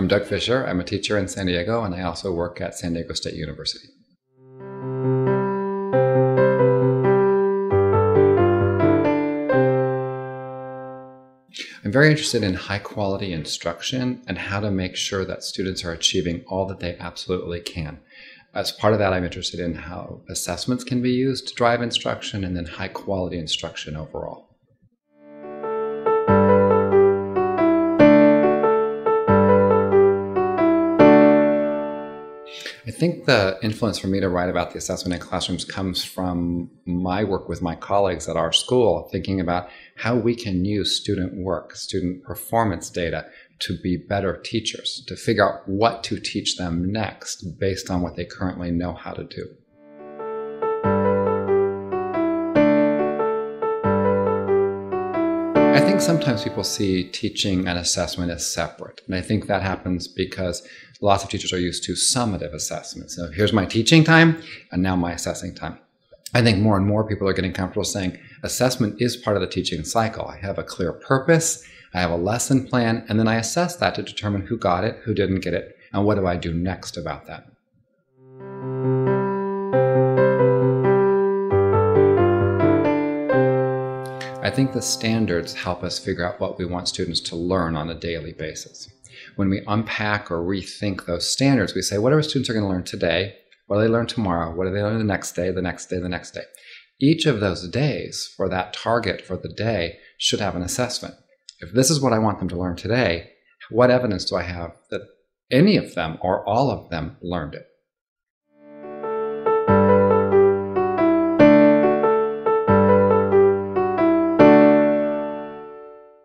I'm Doug Fisher. I'm a teacher in San Diego, and I also work at San Diego State University. I'm very interested in high-quality instruction and how to make sure that students are achieving all that they absolutely can. As part of that, I'm interested in how assessments can be used to drive instruction and then high-quality instruction overall. I think the influence for me to write about the assessment in classrooms comes from my work with my colleagues at our school, thinking about how we can use student work, student performance data to be better teachers, to figure out what to teach them next based on what they currently know how to do. I think sometimes people see teaching and assessment as separate, and I think that happens because lots of teachers are used to summative assessments. So here's my teaching time, and now my assessing time. I think more and more people are getting comfortable saying assessment is part of the teaching cycle. I have a clear purpose, I have a lesson plan, and then I assess that to determine who got it, who didn't get it, and what do I do next about that. I think the standards help us figure out what we want students to learn on a daily basis. When we unpack or rethink those standards, we say, what are students going to learn today? What do they learn tomorrow? What do they learn the next day, the next day, the next day? Each of those days for that target for the day should have an assessment. If this is what I want them to learn today, what evidence do I have that any of them or all of them learned it?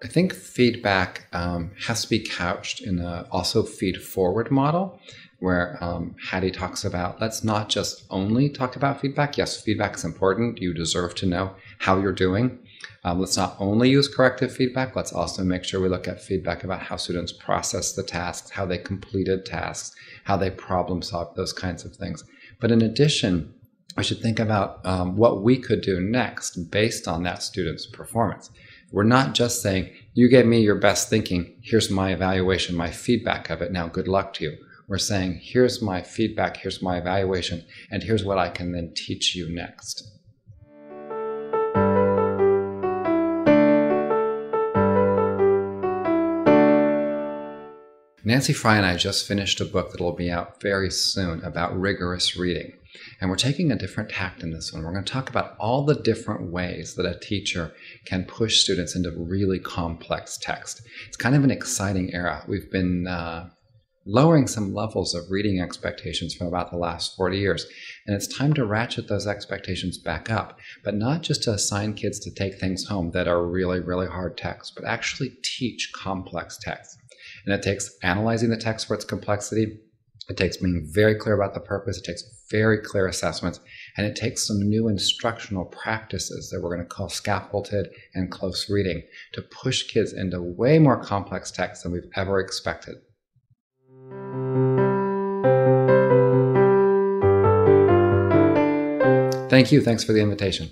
I think feedback has to be couched in a also feed-forward model where Hattie talks about, let's not just only talk about feedback. Yes, feedback is important. You deserve to know how you're doing. Let's not only use corrective feedback. Let's also make sure we look at feedback about how students process the tasks, how they completed tasks, how they problem solved, those kinds of things. But in addition, we should think about what we could do next based on that student's performance. We're not just saying, you gave me your best thinking, here's my evaluation, my feedback of it, now good luck to you. We're saying, here's my feedback, here's my evaluation, and here's what I can then teach you next. Nancy Fry and I just finished a book that will be out very soon about rigorous reading. And we're taking a different tact in this one. We're going to talk about all the different ways that a teacher can push students into really complex text. It's kind of an exciting era. We've been lowering some levels of reading expectations from about the last 40 years. And it's time to ratchet those expectations back up, but not just to assign kids to take things home that are really, really hard text, but actually teach complex text. And it takes analyzing the text for its complexity. It takes being very clear about the purpose. It takes very clear assessments. And it takes some new instructional practices that we're going to call scaffolded and close reading to push kids into way more complex text than we've ever expected. Thank you. Thanks for the invitation.